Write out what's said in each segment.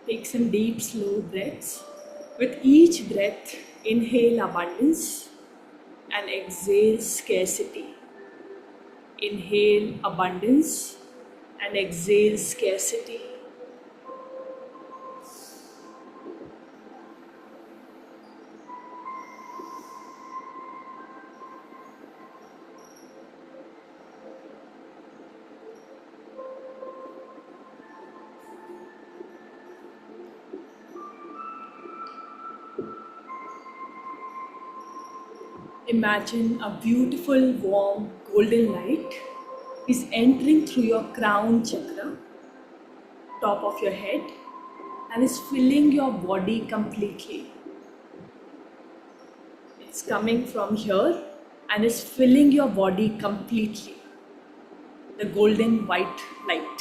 Take some deep, slow breaths. With each breath, inhale abundance and exhale scarcity. Inhale abundance and exhale scarcity. Imagine a beautiful, warm, golden light is entering through your crown chakra, top of your head, and is filling your body completely. It's coming from here and is filling your body completely. The golden white light.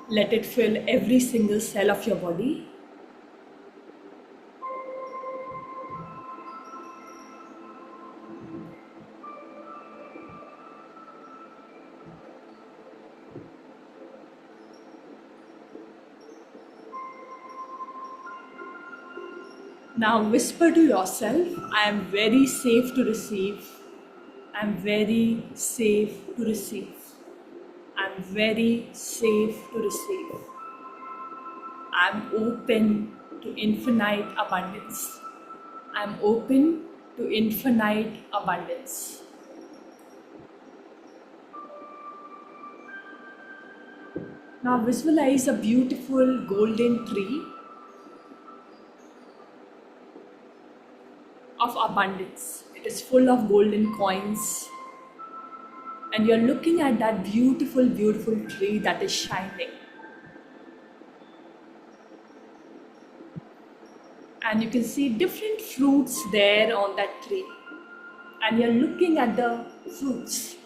Let it fill every single cell of your body. Now whisper to yourself, I am very safe to receive. I am very safe to receive. I am very safe to receive. I am open to infinite abundance. I am open to infinite abundance. Now visualize a beautiful golden tree of abundance. It is full of golden coins. And you're looking at that beautiful, beautiful tree that is shining. And you can see different fruits there on that tree. And you're looking at the fruits.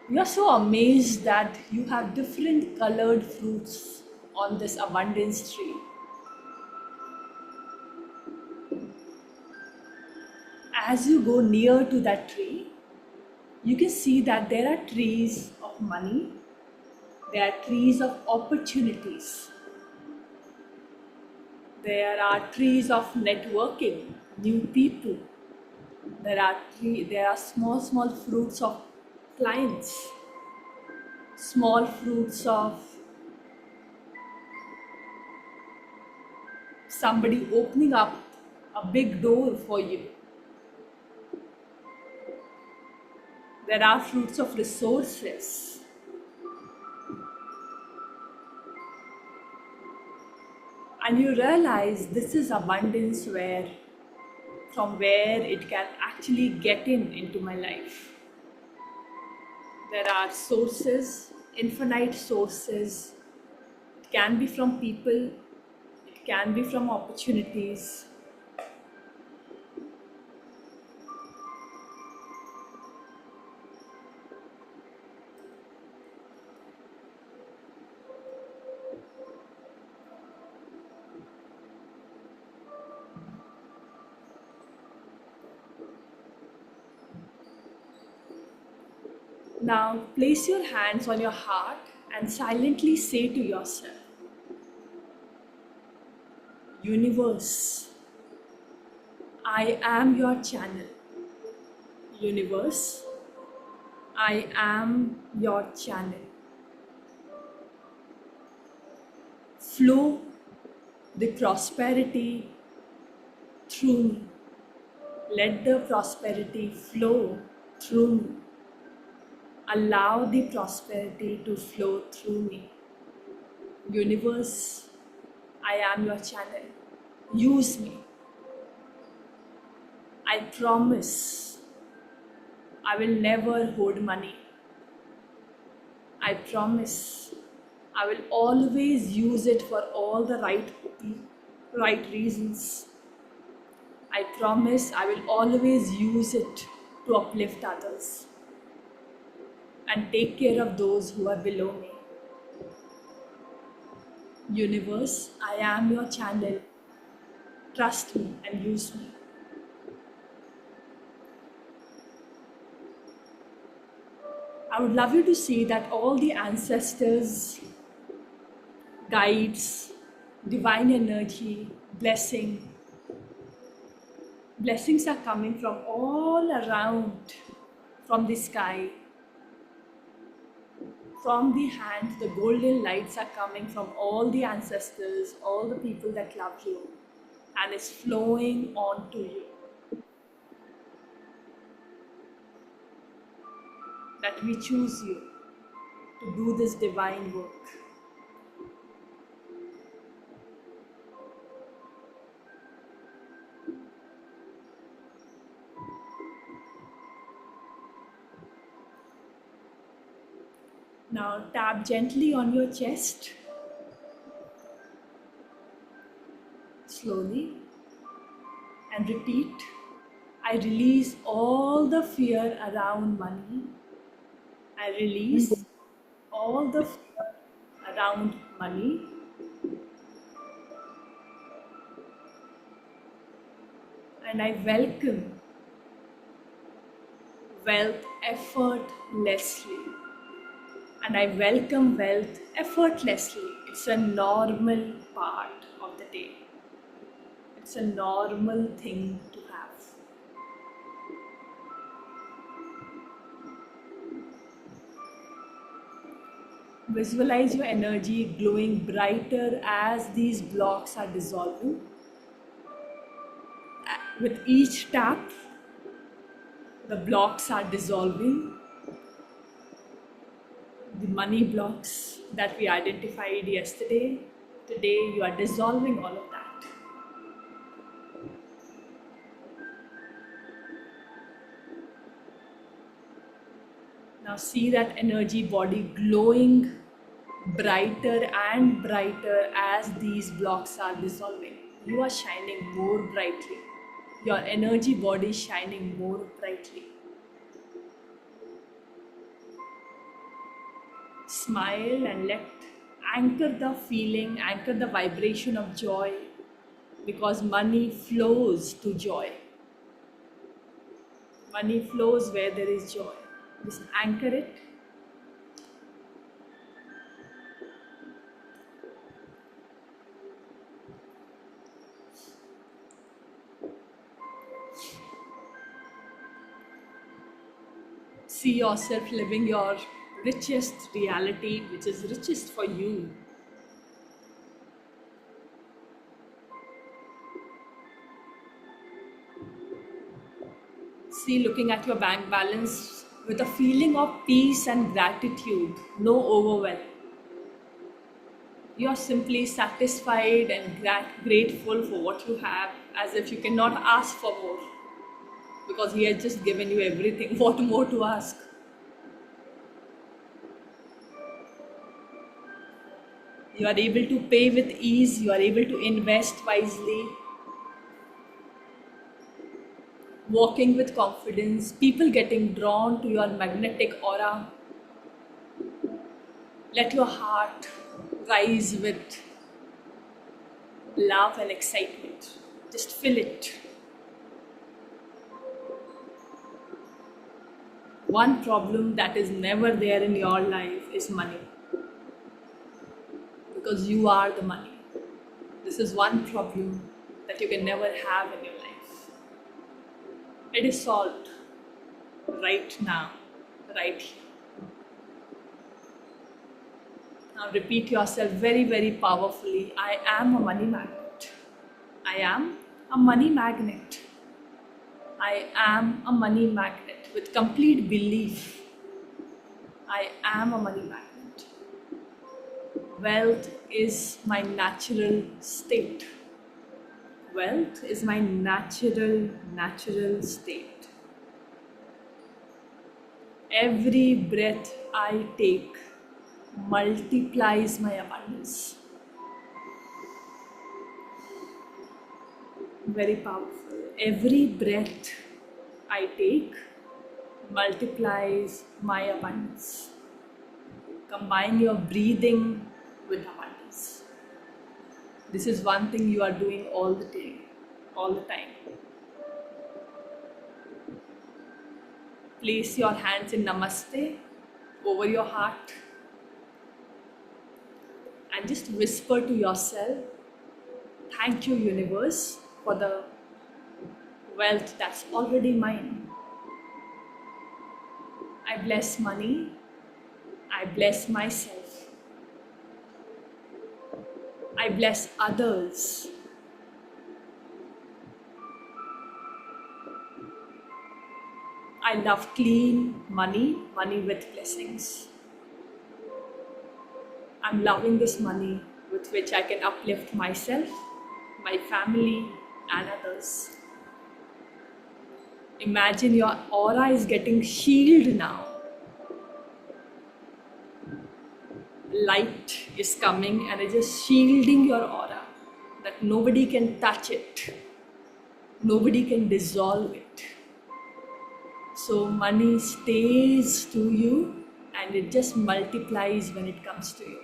You're so amazed that you have different colored fruits on this abundance tree. As you go near to that tree, you can see that there are trees of money, there are trees of opportunities, there are trees of networking, new people, there are small fruits of clients, small fruits of somebody opening up a big door for you. There are fruits of resources. And you realize this is abundance from where it can actually get into my life. There are sources, infinite sources. It can be from people, it can be from opportunities. Now place your hands on your heart and silently say to yourself, Universe, I am your channel. Universe, I am your channel. Flow the prosperity through me. Let the prosperity flow through me. Allow the prosperity to flow through me. Universe, I am your channel. Use me. I promise I will never hoard money. I promise I will always use it for all the right reasons. I promise I will always use it to uplift others and take care of those who are below me. Universe, I am your channel. Trust me and use me. I would love you to see that all the ancestors guides, divine energy, blessing. Blessings are coming from all around, from the sky, from the hand. The golden lights are coming from all the ancestors, all the people that love you, and it's flowing onto you. That we choose you to do this divine work. Now tap gently on your chest, slowly, and repeat, I release all the fear around money. I release all the fear around money. And I welcome wealth effortlessly. And I welcome wealth effortlessly. It's a normal part of the day. It's a normal thing to have. Visualize your energy glowing brighter as these blocks are dissolving. With each tap, the blocks are dissolving. The money blocks that we identified yesterday, today you are dissolving all of that. Now see that energy body glowing brighter and brighter as these blocks are dissolving. You are shining more brightly. Your energy body is shining more brightly. Smile and anchor the feeling, anchor the vibration of joy, because money flows to joy. Money flows where there is joy. Just anchor it. See yourself living your richest reality, which is richest for you. See looking at your bank balance with a feeling of peace and gratitude, no overwhelm. You are simply satisfied and grateful for what you have, as if you cannot ask for more, because He has just given you everything. What more to ask? You are able to pay with ease, you are able to invest wisely, walking with confidence, people getting drawn to your magnetic aura. Let your heart rise with love and excitement. Just fill it. One problem that is never there in your life is money, because you are the money. This is one problem that you can never have in your life. It is solved right now, right here. Now repeat yourself very, very powerfully. I am a money magnet. I am a money magnet. I am a money magnet with complete belief. I am a money magnet. Wealth is my natural state. Wealth is my natural state. Every breath I take multiplies my abundance. Very powerful. Every breath I take multiplies my abundance. Combine your breathing with abundance. This is one thing you are doing all the day, all the time. Place your hands in Namaste over your heart and just whisper to yourself, thank you, universe, for the wealth that's already mine. I bless money. I bless myself. I bless others. I love clean money, money with blessings. I'm loving this money with which I can uplift myself, my family, and others. Imagine your aura is getting shielded now. Light is coming and it's just shielding your aura that nobody can touch it, nobody can dissolve it. So money stays to you and it just multiplies when it comes to you.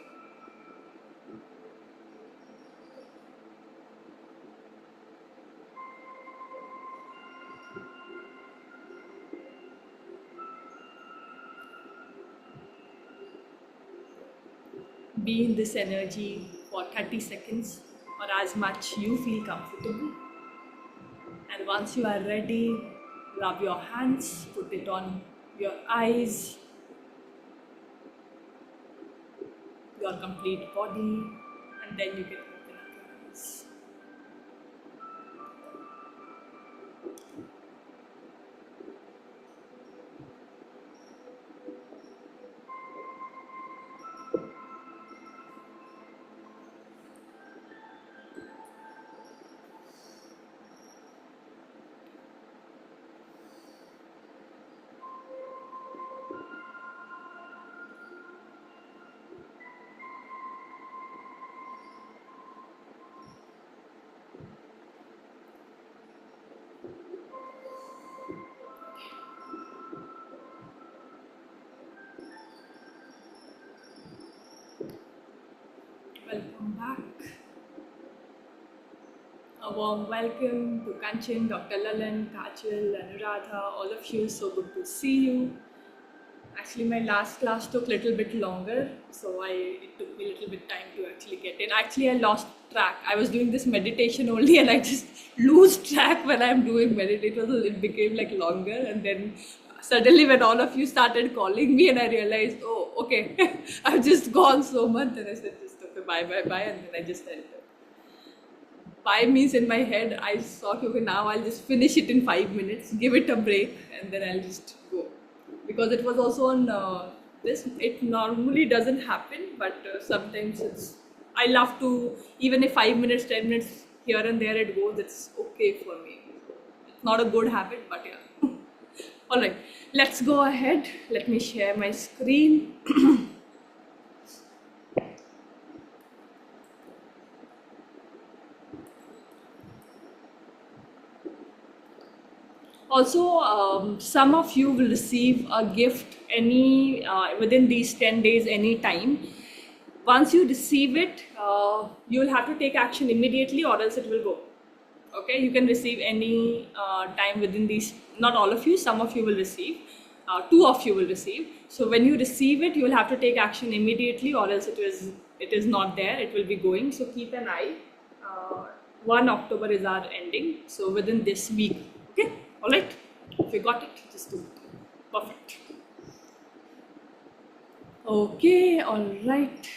Be in this energy for 30 seconds or as much you feel comfortable. And once you are ready, rub your hands, put it on your eyes, your complete body, and then you can open up your eyes. Welcome back. A warm welcome to Kanchan, Dr. Lalan, Kajal, Anuradha, all of you. So good to see you. Actually, my last class took a little bit longer, so it took me a little bit time to actually get in. Actually, I lost track. I was doing this meditation only, and I just lose track when I'm doing meditation. It became like longer, and then suddenly, when all of you started calling me, and I realized, oh, okay, I've just gone so much, and I said, just okay, bye, bye, bye, and then I just ended. 5 means in my head, I saw, okay, now I'll just finish it in 5 minutes, give it a break, and then I'll just go. Because it was also on this, it normally doesn't happen, but sometimes I love to, even if 5 minutes, 10 minutes here and there it goes, it's okay for me. It's not a good habit, but yeah. Alright, let's go ahead. Let me share my screen. Also, some of you will receive a gift within these 10 days, any time. Once you receive it, you will have to take action immediately, or else it will go. Okay, you can receive any time within these. Not all of you, some of you will receive. Two of you will receive. So when you receive it, you will have to take action immediately, or else it is not there. It will be going. So keep an eye. 1 October is our ending. So within this week. Okay. Alright, if you got it, just do it. Perfect. Okay, alright.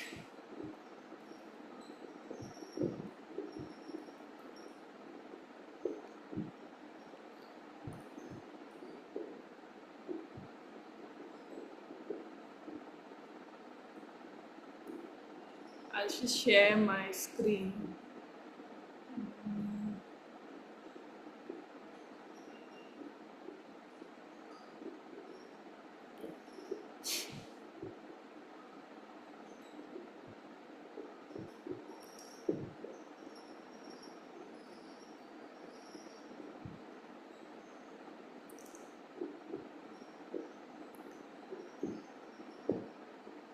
I'll just share my screen.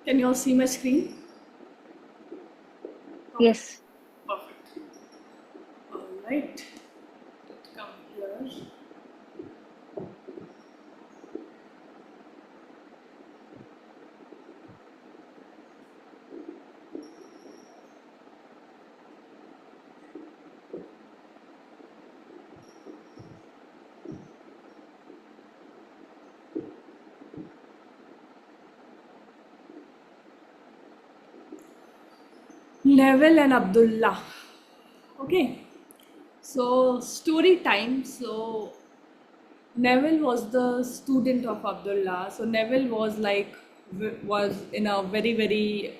Can you all see my screen? Yes. Perfect. Alright. Let's come here. Neville and Abdullah. Okay, so story time. So Neville was the student of Abdullah. So Neville was like was in a very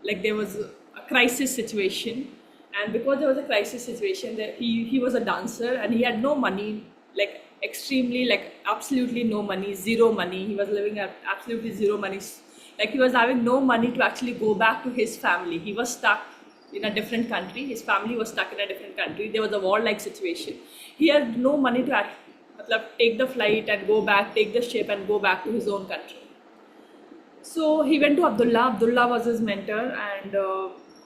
like there was a crisis situation, and because there was a crisis situation, that he was a dancer and he had no money, like extremely like absolutely no money, zero money. He was living at absolutely zero money, like he was having no money to actually go back to his family. He was stuck in a different country. His family was stuck in a different country. There was a war-like situation. He had no money to take the flight and go back, take the ship and go back to his own country. So he went to Abdullah. Abdullah was his mentor, and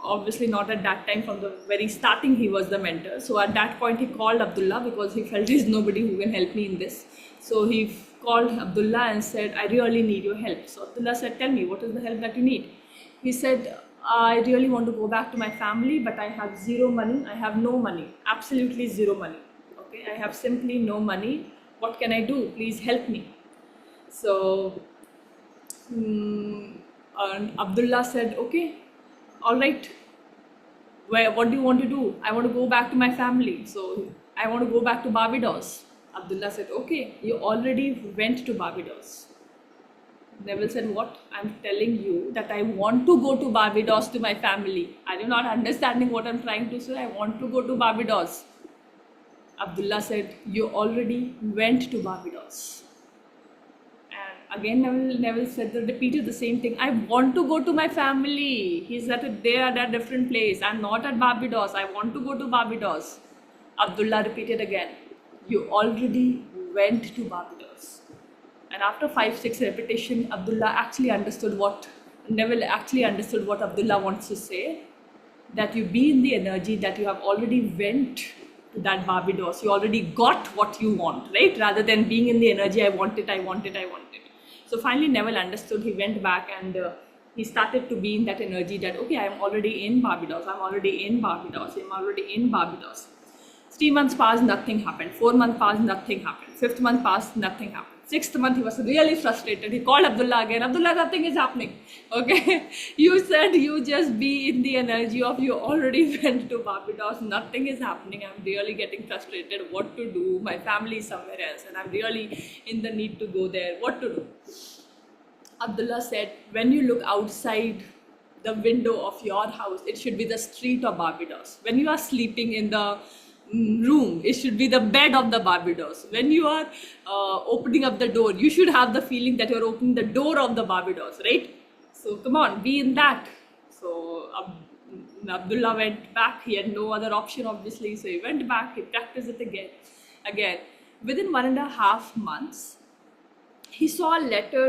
obviously not at that time. From the very starting, he was the mentor. So at that point, he called Abdullah because he felt there's nobody who can help me in this. So he called Abdullah and said, "I really need your help." So Abdullah said, "Tell me, what is the help that you need?" He said, "I really want to go back to my family, but I have zero money. I have no money, absolutely zero money. Okay, I have simply no money. What can I do? Please help me." So and Abdullah said, "Okay, all right. What do you want to do?" "I want to go back to my family. So I want to go back to Barbados." Abdullah said, "Okay, you already went to Barbados." Neville said, "What? I'm telling you that I want to go to Barbados to my family. Are you not understanding what I'm trying to say? I want to go to Barbados." Abdullah said, "You already went to Barbados." Again, Neville said, repeated the same thing. "I want to go to my family." He said, "They are at a different place. I'm not at Barbados. I want to go to Barbados." Abdullah repeated again, "You already went to Barbados." And after 5-6 repetition, Neville actually understood what Abdullah wants to say. That you be in the energy that you have already went to that Barbados. You already got what you want, right? Rather than being in the energy, I want it, I want it, I want it. So finally Neville understood. He went back and he started to be in that energy that, okay, I'm already in Barbados. I'm already in Barbados. I'm already in Barbados. 3 months passed, nothing happened. 4 months passed, nothing happened. 5th month passed, nothing happened. 6th month, he was really frustrated. He called Abdullah again. "Abdullah, nothing is happening. Okay, you said you just be in the energy of you already went to Barbados. Nothing is happening. I'm really getting frustrated. What to do? My family is somewhere else and I'm really in the need to go there. What to do?" Abdullah said, "When you look outside the window of your house, it should be the street of Barbados. When you are sleeping in the room, it should be the bed of the Barbados. When you are opening up the door, you should have the feeling that you're opening the door of the Barbados, right? So come on, be in that." So Abdullah went back. He had no other option, obviously. So he went back. He practiced it again. Within 1.5 months, he saw a letter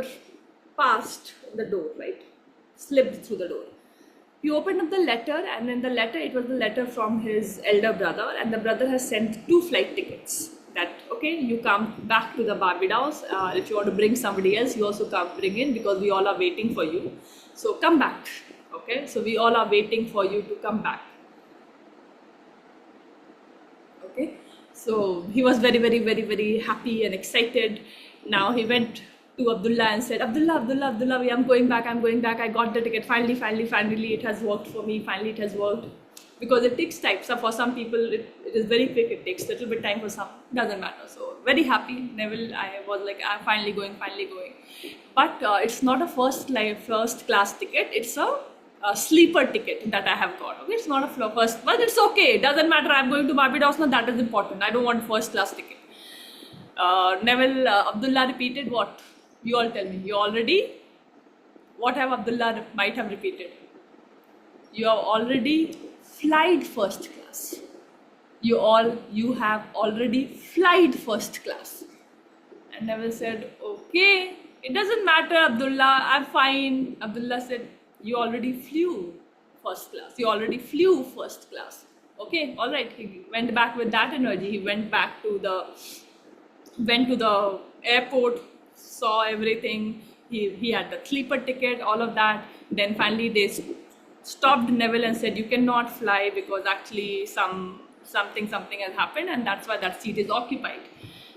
passed the door, right? Slipped through the door. He opened up the letter, and in the letter, it was the letter from his elder brother, and the brother has sent 2 flight tickets. That, okay, you come back to the Barbados. If you want to bring somebody else, you also come bring in, because we all are waiting for you. So come back, okay? So we all are waiting for you to come back. Okay, so he was very happy and excited. Now he went to Abdullah and said, Abdullah, I'm going back. I got the ticket. Finally, it has worked for me. Finally, it has worked. Because it takes time. So for some people, it is very quick. It takes a little bit time for some. Doesn't matter. So very happy. Neville, I was like, I'm finally going. But it's not a first class ticket. It's a sleeper ticket that I have got. Okay, it's not a first, but it's okay. It doesn't matter. I'm going to Barbados now. That is important. I don't want first class ticket. Neville, Abdullah repeated what? You all tell me. You already? What have Abdullah might have repeated? You have already flied first class. You have already flied first class. And Neville said, okay, it doesn't matter, Abdullah. I'm fine. Abdullah said, you already flew first class. You already flew first class. Okay, all right. He went back with that energy. He went to the airport, saw everything. He had the sleeper ticket, all of that. Then finally they stopped Neville and said, you cannot fly because actually something has happened, and that's why that seat is occupied.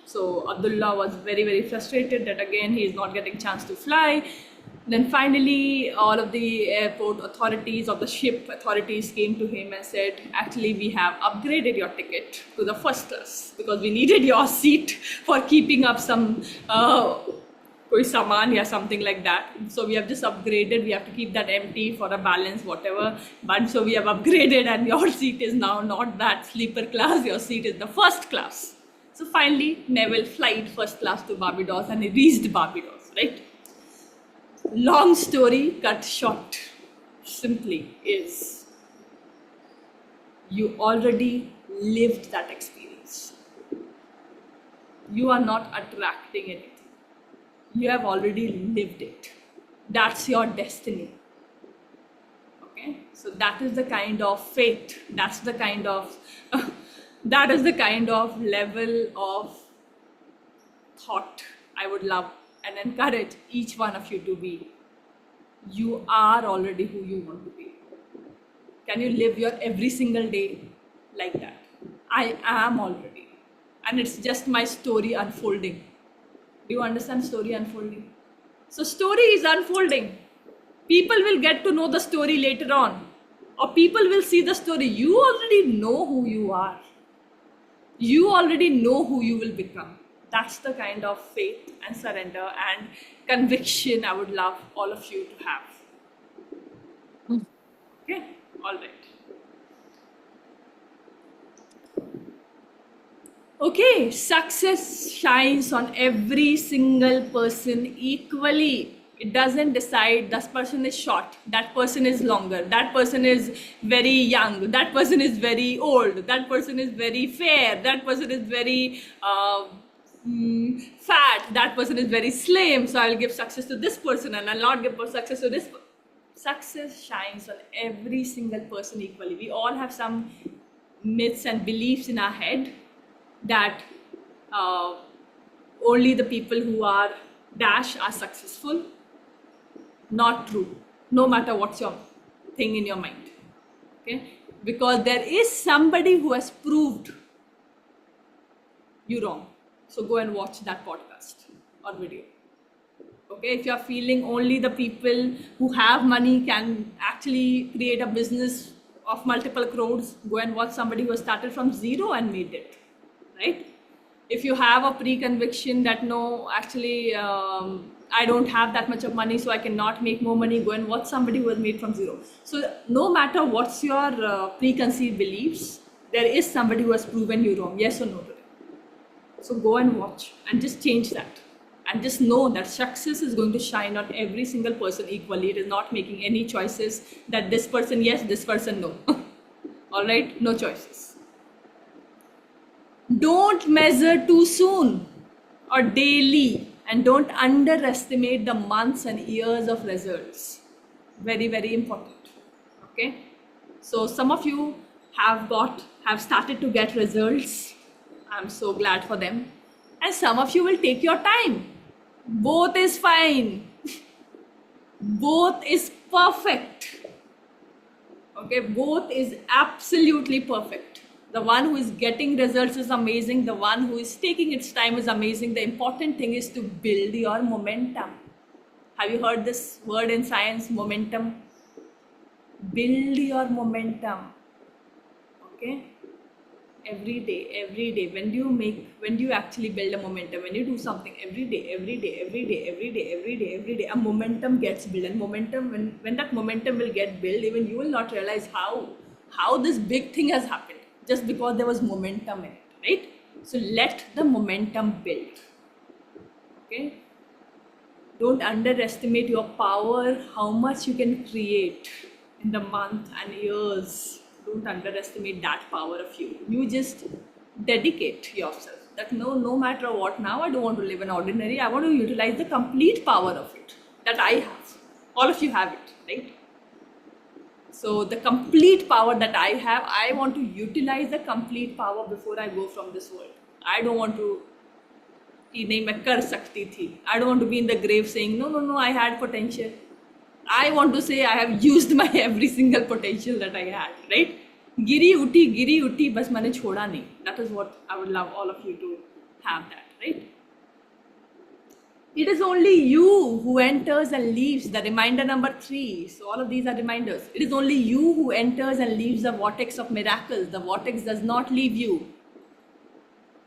So Abdullah was very frustrated that again he is not getting chance to fly. Then finally, all of the airport authorities or the ship authorities came to him and said, actually, we have upgraded your ticket to the first class because we needed your seat for keeping up some koi saman or something like that. So we have just upgraded. We have to keep that empty for a balance, whatever. But so we have upgraded, and your seat is now not that sleeper class. Your seat is the first class. So finally, Neville flight first class to Barbados, and he reached Barbados, right? Long story cut short simply is you already lived that experience. You are not attracting anything. You have already lived it. That's your destiny. Okay? So that is the kind of faith. That's the kind of that is the kind of level of thought I would love and encourage each one of you to be. You are already who you want to be. Can you live your every single day like that? I am already. And it's just my story unfolding. Do you understand story unfolding? So story is unfolding. People will get to know the story later on. Or people will see the story. You already know who you are. You already know who you will become. That's the kind of faith and surrender and conviction I would love all of you to have. Okay? All right. Okay, success shines on every single person equally. It doesn't decide this person is short, that person is longer, that person is very young, that person is very old, that person is very fair, that person is very fat, that person is very slim, so I'll give success to this person and I'll not give success to this. Success shines on every single person equally. We all have some myths and beliefs in our head that only the people who are dash are successful. Not true. No matter what's your thing in your mind. Okay? Because there is somebody who has proved you wrong. So go and watch that podcast or video. Okay? If you are feeling only the people who have money can actually create a business of multiple crores, go and watch somebody who has started from zero and made it. Right? If you have a pre-conviction that no, actually, I don't have that much of money, so I cannot make more money, go and watch somebody who has made from zero. So no matter what's your preconceived beliefs, there is somebody who has proven you wrong, yes or no today. So go and watch and just change that. And just know that success is going to shine on every single person equally. It is not making any choices that this person yes, this person no. All right, no choices. Don't measure too soon or daily, and don't underestimate the months and years of results. Very, very important. Okay. So some of you have started to get results. I'm so glad for them. And some of you will take your time. Both is fine. Both is perfect. Okay. Both is absolutely perfect. The one who is getting results is amazing. The one who is taking its time is amazing. The important thing is to build your momentum. Have you heard this word in science, momentum? Build your momentum. Okay? Every day. When do you actually build a momentum? When you do something every day, a momentum gets built. And momentum, when that momentum will get built, even you will not realize how this big thing has happened. Just because there was momentum in it, right? So let the momentum build. Okay? Don't underestimate your power, how much you can create in the month and years. Don't underestimate that power of you. You just dedicate yourself. That no matter what, now I don't want to live an ordinary. I want to utilize the complete power of it that I have. All of you have it, right? So the complete power that I have, I want to utilize the complete power before I go from this world. I don't want to I don't want to be in the grave saying, no, I had potential. I want to say I have used my every single potential that I had, right? Giri uti, bas maine choda nahi. That is what I would love all of you to have that, right? It is only you who enters and leaves. The reminder number 3. So all of these are reminders. It is only you who enters and leaves the vortex of miracles. The vortex does not leave you.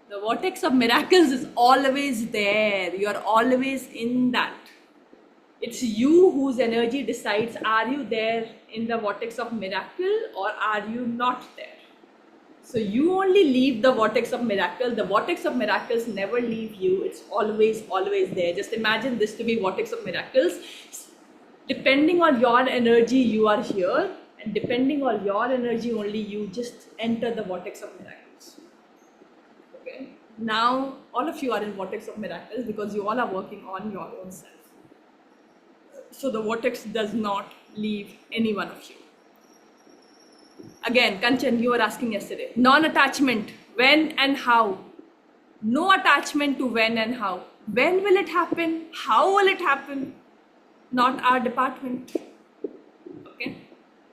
The vortex of miracles is always there. You are always in that. It's you whose energy decides, are you there in the vortex of miracle or are you not there? So you only leave the vortex of miracle. The vortex of miracles never leave you. It's always, always there. Just imagine this to be vortex of miracles. Depending on your energy, you are here. And depending on your energy, only you just enter the vortex of miracles. Okay. Now, all of you are in vortex of miracles because you all are working on your own self. So the vortex does not leave any one of you. Again, Kanchan, you were asking yesterday. Non-attachment, when and how. No attachment to when and how. When will it happen? How will it happen? Not our department. Okay?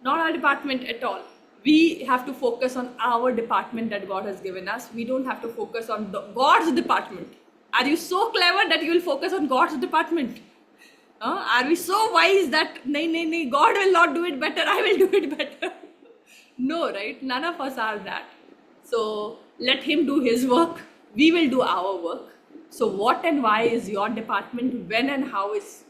Not our department at all. We have to focus on our department that God has given us. We don't have to focus on God's department. Are you so clever that you will focus on God's department? Are we so wise that nay, God will not do it better, I will do it better? No, right? None of us are that. So let him do his work. We will do our work. So what and why is your department? When and how is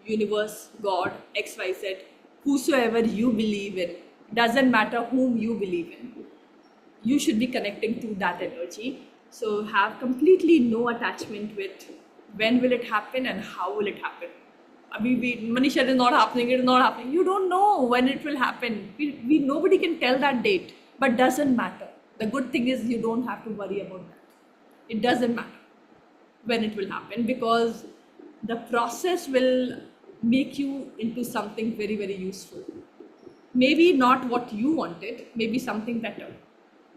universe, God, XYZ, whosoever you believe in. Doesn't matter whom you believe in. You should be connecting to that energy. So have completely no attachment with when will it happen and how will it happen. Manisha, it is not happening, it is not happening. You don't know when it will happen. Nobody can tell that date, but doesn't matter. The good thing is you don't have to worry about that. It doesn't matter when it will happen because the process will make you into something very, very useful. Maybe not what you wanted, maybe something better.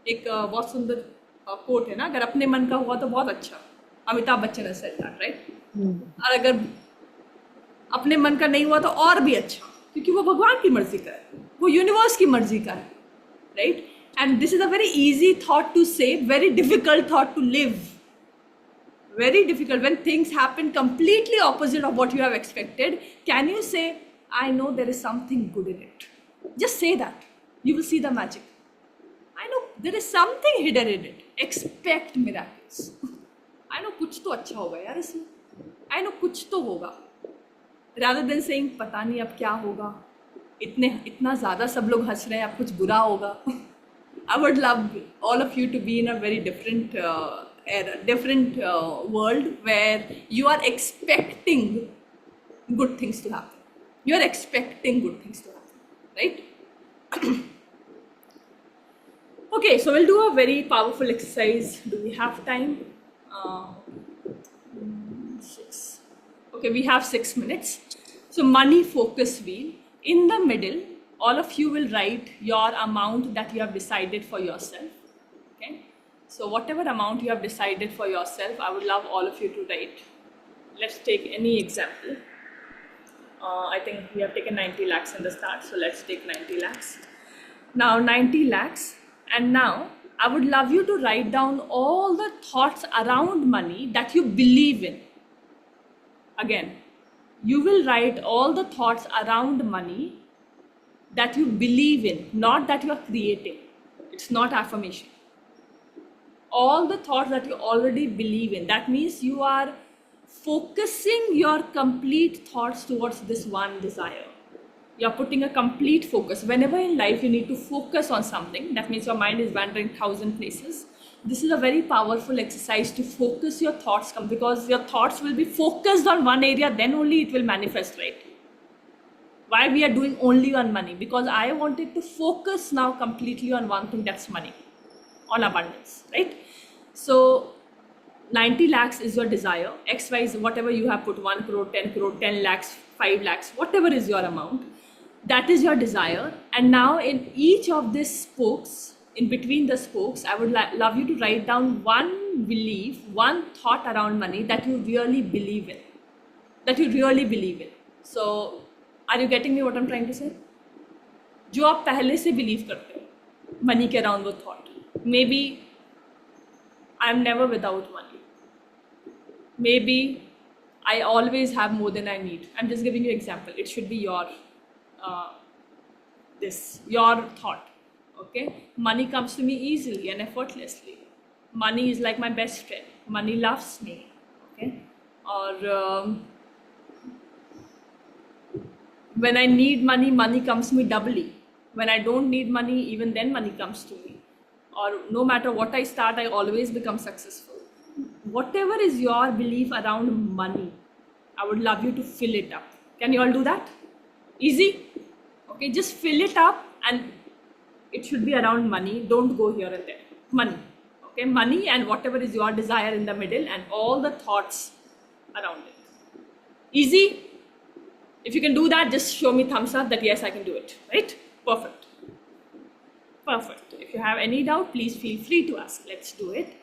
एक बहुत सुंदर coat है ना, अगर अपने मन का हुआ तो बहुत अच्छा. Amitabh Bachchan has said that, right? और अगर अपने मन का नहीं हुआ तो और भी अच्छा, क्योंकि वो भगवान की मर्जी का है, वो यूनिवर्स की मर्जी का है, right? And this is a very easy thought to say, very difficult thought to live. Very difficult when things happen completely opposite of what you have expected. Can you say, I know there is something good in it? Just say that. You will see the magic. I know there is something hidden in it. Expect miracles. I know कुछ तो अच्छा होगा यार इसमें. I know कुछ तो होगा. Rather than saying पता नहीं अब क्या होगा, इतना ज़्यादा सब लोग हंस रहे हैं, अब कुछ बुरा होगा. I would love all of you to be in a very different world where you are expecting good things to happen. You are expecting good things to happen, right? Okay, so we'll do a very powerful exercise. Do we have time? 6. Okay, we have 6 minutes. So money focus wheel. In the middle, all of you will write your amount that you have decided for yourself. Okay. So whatever amount you have decided for yourself, I would love all of you to write. Let's take any example. I think we have taken 90 lakhs in the start, so let's take 90 lakhs. Now 90 lakhs, and now I would love you to write down all the thoughts around money that you believe in. Again, you will write all the thoughts around money that you believe in, not that you are creating. It's not affirmation. All the thoughts that you already believe in. That means you are focusing your complete thoughts towards this one desire. You're putting a complete focus. Whenever in life you need to focus on something, that means your mind is wandering 1,000 places. This is a very powerful exercise to focus your thoughts, because your thoughts will be focused on one area, then only it will manifest, right? Why we are doing only on money? Because I wanted to focus now completely on one thing, that's money, on abundance, right? So 90 lakhs is your desire. X, Y, whatever you have put, 1 crore, 10 crore, 10 lakhs, 5 lakhs, whatever is your amount, that is your desire. And now in each of these spokes, in between the spokes, I would love you to write down one belief, one thought around money that you really believe in. That you really believe in. So, are you getting me what I'm trying to say? जो आप पहले से believe करते हो, money के around वो thought. Maybe I'm never without money. Maybe I always have more than I need. I'm just giving you example. It should be your uh, your thought. Okay, money comes to me easily and effortlessly. Money is like my best friend. Money loves me. Okay, or when I need money, money comes to me doubly. When I don't need money, even then money comes to me. Or no matter what I start, I always become successful. Whatever is your belief around money, I would love you to fill it up. Can you all do that? Easy? Okay, just fill it up, and it should be around money. Don't go here and there. Money. Okay, money and whatever is your desire in the middle, and all the thoughts around it. Easy? If you can do that, just show me thumbs up that yes, I can do it. Right? Perfect. Perfect. If you have any doubt, please feel free to ask. Let's do it.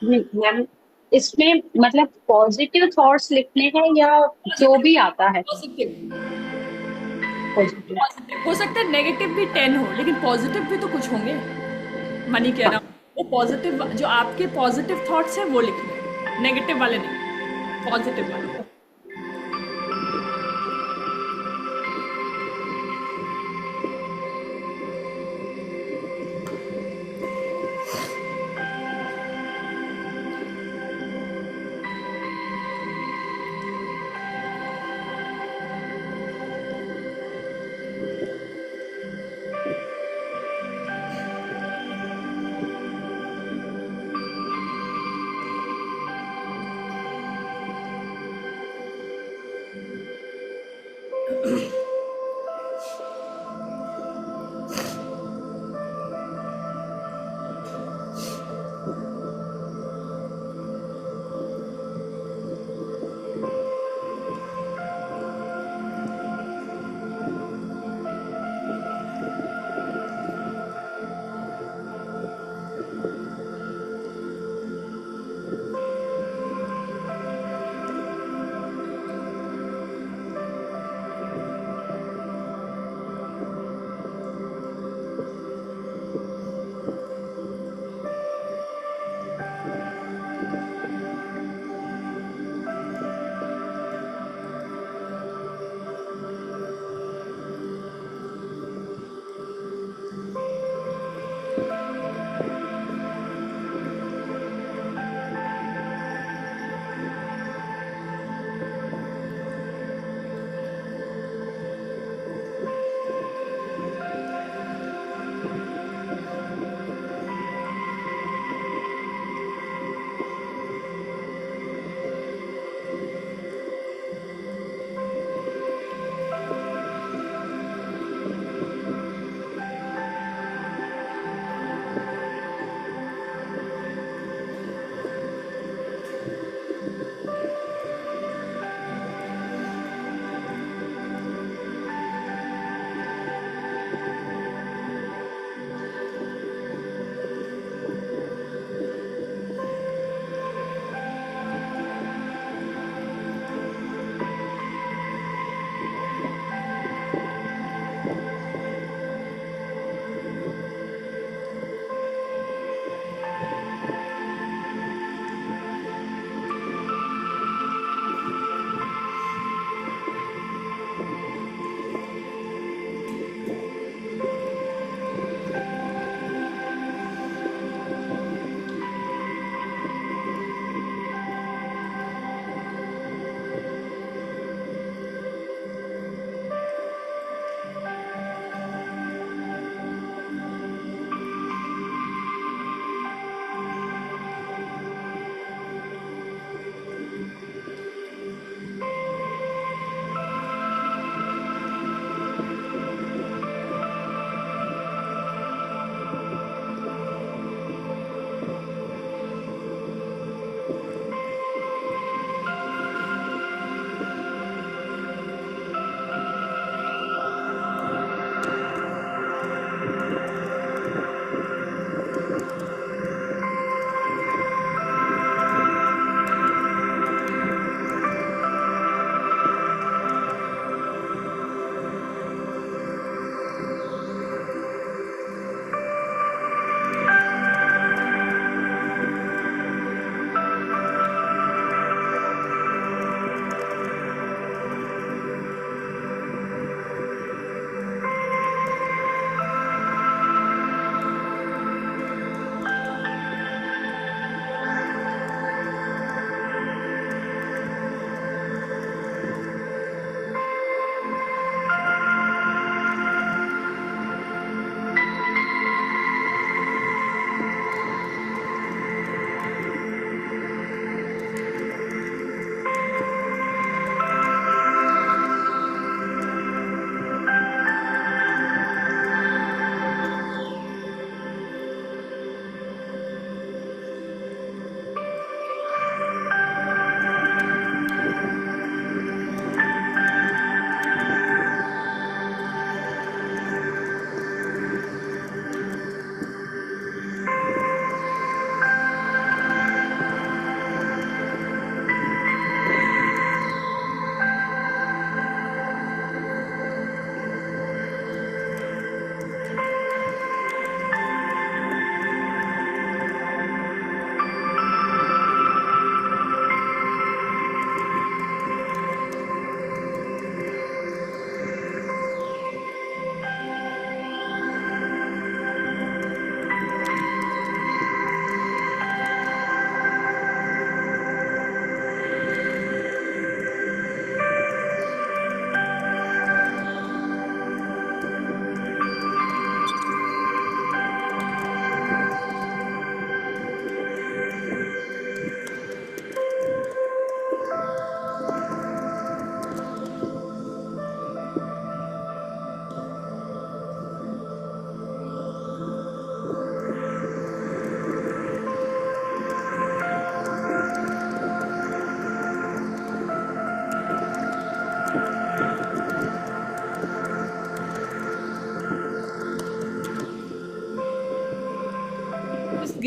Ma'am, इसमें मतलब positive thoughts लिखने हैं या जो positive भी आता है? Positive positive. Positive हो सकता है, नेगेटिव भी 10 हो, लेकिन पॉजिटिव भी तो कुछ होंगे मनी के हाँ। अराउंड। वो पॉजिटिव, जो आपके पॉजिटिव थॉट्स हैं वो लिखने, नेगेटिव वाले नहीं, पॉजिटिव वाले।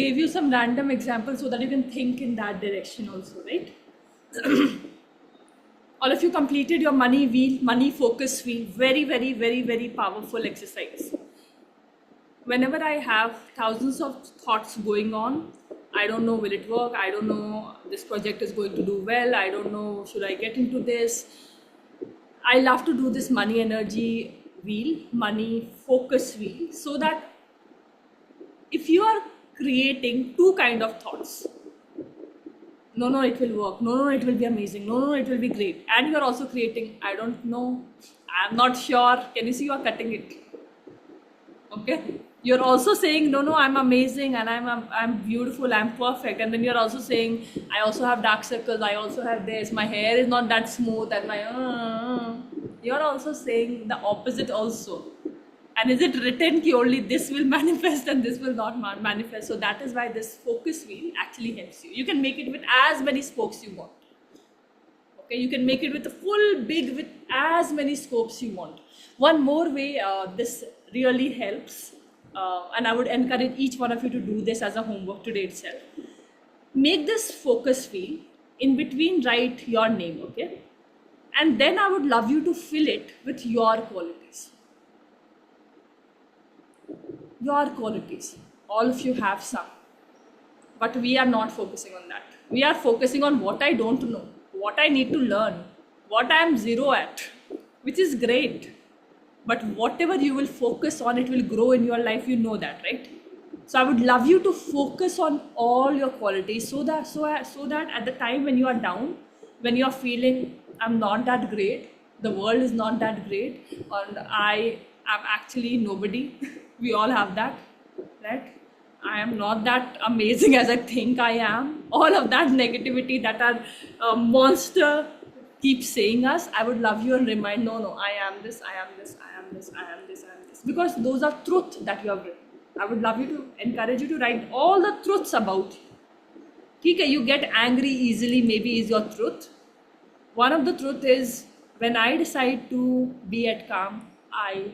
gave you some random examples so that you can think in that direction also, right? All of you completed your money wheel, money focus wheel. Very, very, very, very powerful exercise. Whenever I have thousands of thoughts going on, I don't know, will it work? I don't know, this project is going to do well. I don't know, should I get into this? I love to do this money energy wheel, money focus wheel, so that if you are creating two kind of thoughts, no, it will work, no, it will be amazing, no, it will be great, and you are also creating, I don't know, I'm not sure, can you see you are cutting it? Okay, you're also saying no, I'm amazing and I'm beautiful, I'm perfect, and then you're also saying I also have dark circles, I also have this, my hair is not that smooth, and my you're also saying the opposite also. And is it written ki only this will manifest and this will not manifest? So that is why this focus wheel actually helps you. You can make it with as many spokes you want. Okay, you can make it with a full big with as many scopes you want. One more way this really helps, and I would encourage each one of you to do this as a homework today itself. Make this focus wheel, in between write your name, okay? And then I would love you to fill it with your qualities. Your qualities. All of you have some. But we are not focusing on that. We are focusing on what I don't know, what I need to learn, what I am zero at, which is great. But whatever you will focus on, it will grow in your life. You know that, right? So I would love you to focus on all your qualities so that at the time when you are down, when you are feeling I'm not that great, the world is not that great, and I am actually nobody. We all have that, right? I am not that amazing as I think I am. All of that negativity that our monster keeps saying us, I would love you and remind, no, I am this, I am this, I am this, I am this, I am this. Because those are truth that you have written. I would love you to encourage you to write all the truths about you. Okay, you get angry easily, maybe is your truth. One of the truth is, when I decide to be at calm, I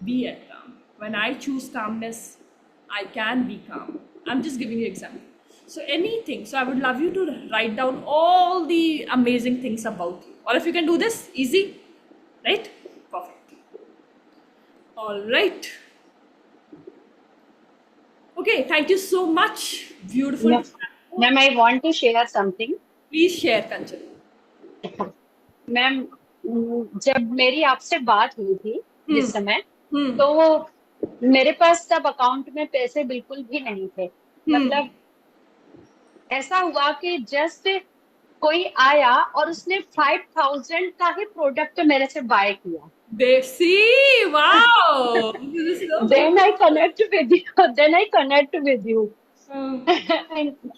be at calm. When I choose calmness, I can be calm. I'm just giving you an example. So anything. So I would love you to write down all the amazing things about you. All of you can do this? Easy? Right? Perfect. All right. Okay, thank you so much. Beautiful. Yeah. Ma'am, I want to share something. Please share, Kanchan. Ma'am जब मेरी आपसे बात हुई थी जिस समय हम्म, तो मेरे पास तब अकाउंट में पैसे बिल्कुल भी नहीं थे मतलब ऐसा हुआ कि जस्ट कोई आया और उसने 5000 का ही प्रोडक्ट मेरे से बाय किया देसी wow then I connect with you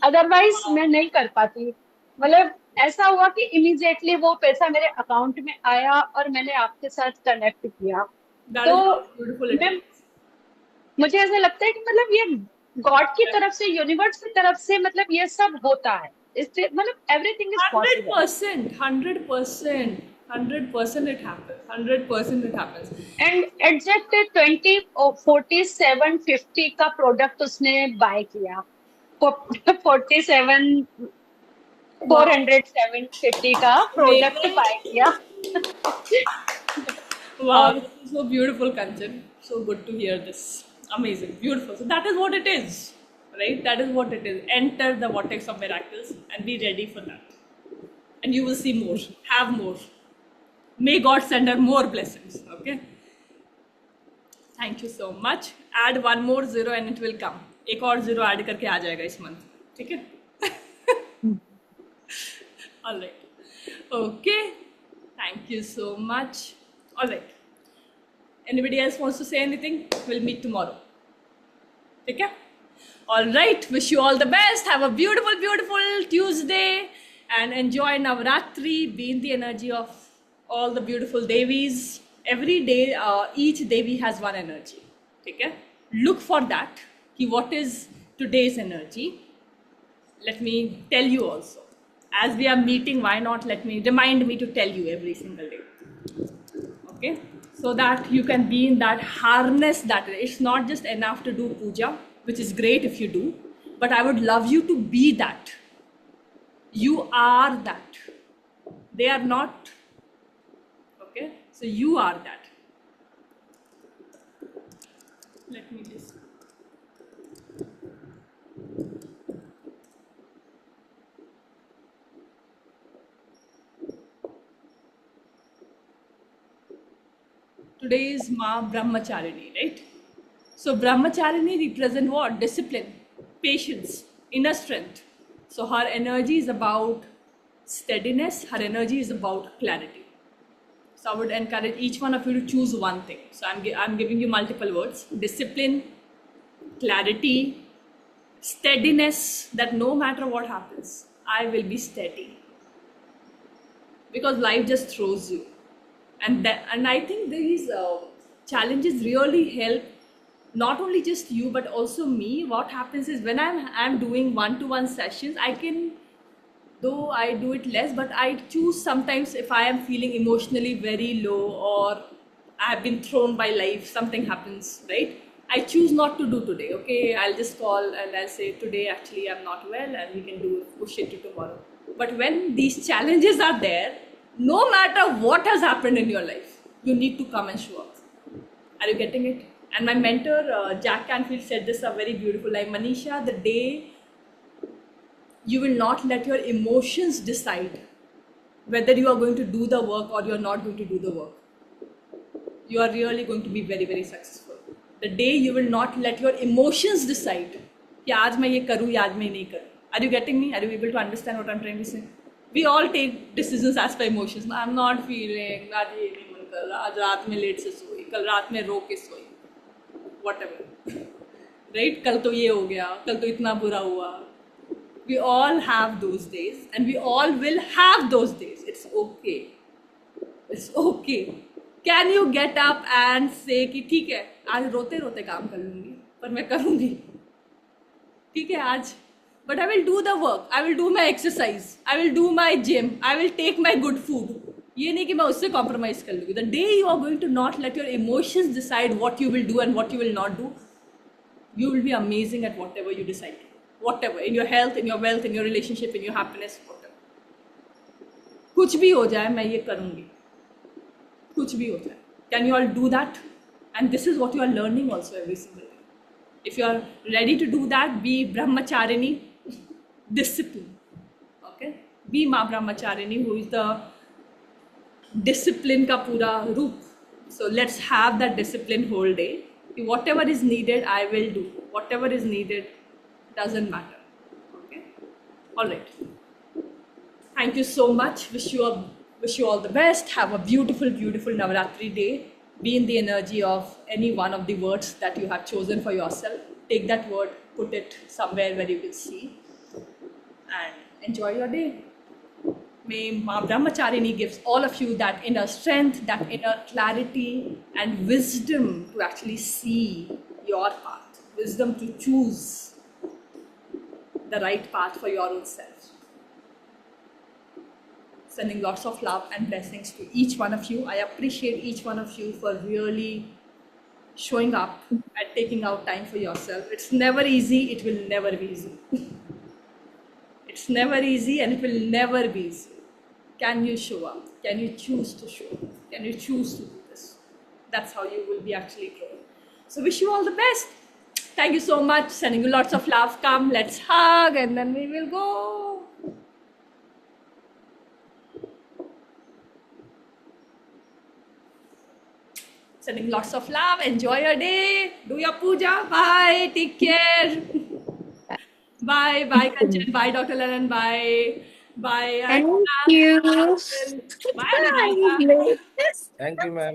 otherwise मैं नहीं कर पाती मतलब ऐसा हुआ कि इमीडिएटली वो पैसा मेरे अकाउंट में आया और मैंने आपके साथ कनेक्ट किया तो मैं मुझे ऐसा लगता है कि मतलब ये गॉड की तरफ से यूनिवर्स की तरफ से मतलब ये सब होता है इससे मतलब everything is possible 100% it happens. 100% it happens. And exact 20 47 50 का प्रोडक्ट उसने बाय किया 47 40750 का प्रोडक्ट बाय किया Wow, this is so beautiful, Kanchan. So good to hear this. Amazing, beautiful. So that is what it is, right? That is what it is. Enter the vortex of miracles and be ready for that. And you will see more, have more. May God send her more blessings, okay? Thank you so much. Add one more zero and it will come. एक और zero add करके आ जाएगा इस month, ठीक है? All right. Okay. Thank you so much. All right. Anybody else wants to say anything? We'll meet tomorrow. Okay? All right. Wish you all the best. Have a beautiful, beautiful Tuesday and enjoy Navratri. Be in the energy of all the beautiful Devis. Every day, each Devi has one energy. Okay? Look for that. What is today's energy? Let me tell you also. As we are meeting, why not remind me to tell you every single day. Okay? So that you can be in that harness that it's not just enough to do puja, which is great if you do, but I would love you to be that. You are that. They are not. Okay? So you are that. Let me just. Today is Ma Brahmacharini, right? So Brahmacharini represent what? Discipline, patience, inner strength. So her energy is about steadiness, her energy is about clarity. So I would encourage each one of you to choose one thing. So I'm giving you multiple words: discipline, clarity, steadiness, that no matter what happens, I will be steady. Because life just throws you. And I think these challenges really help not only just you but also me. What happens is when I'm doing one-to-one sessions, I can, though I do it less, but I choose sometimes if I am feeling emotionally very low or I have been thrown by life, something happens, right? I choose not to do today. Okay, I'll just call and I'll say today actually I'm not well and we can push it to tomorrow. But when these challenges are there, no matter what has happened in your life, you need to come and show up. Are you getting it? And my mentor, Jack Canfield, said this a very beautiful line: Manisha, the day you will not let your emotions decide whether you are going to do the work or you're not going to do the work, you are really going to be very, very successful. The day you will not let your emotions decide कि आज मैं ये करूँ या आज मैं नहीं करूँ. Are you getting me? Are you able to understand what I'm trying to say? We all take decisions as per emotions. I'm not feeling, आज ये नहीं मन कर रहा, आज रात में लेट से सोई, कल रात में रो के सोई, whatever. Right? कल तो ये हो गया, कल तो इतना बुरा हुआ. We all have those days and we all will have those days. It's okay. It's okay. Can you get up and say कि ठीक है आज रोते रोते काम कर लूँगी पर मैं करूँगी, ठीक है आज, but I will do the work, I will do my exercise, I will do my gym, I will take my good food. ये नहीं कि मैं उससे compromise कर लूँगी. The day you are going to not let your emotions decide what you will do and what you will not do, you will be amazing at whatever you decide. Whatever, in your health, in your wealth, in your relationship, in your happiness, whatever. कुछ भी हो जाए मैं ये करूँगी, कुछ भी हो जाए. Can you all do that? And this is what you are learning also every single day. If you are ready to do that, be Brahmacharini, discipline. Okay? Be Ma Brahmacharini, who is the discipline ka pura roop. So let's have that discipline whole day. Whatever is needed, I will do. Whatever is needed, doesn't matter. Okay? All right. Thank you so much. Wish you all the best. Have a beautiful, beautiful Navaratri day. Be in the energy of any one of the words that you have chosen for yourself. Take that word, put it somewhere where you can see, and enjoy your day. May Ma Brahmacharini gives all of you that inner strength, that inner clarity and wisdom to actually see your path. Wisdom to choose the right path for your own self. Sending lots of love and blessings to each one of you. I appreciate each one of you for really showing up and taking out time for yourself. It's never easy. It will never be easy. It's never easy and it will never be easy. Can you show up? Can you choose to show up? Can you choose to do this? That's how you will be actually growing. So wish you all the best. Thank you so much. Sending you lots of love. Come, let's hug and then we will go. Sending lots of love. Enjoy your day. Do your puja. Bye. Take care. Bye. Bye, Kanchan. Bye, Dr. Lennon. Bye. Bye. Thank you. Bye, Anurag. Bye. Thank you, ma'am.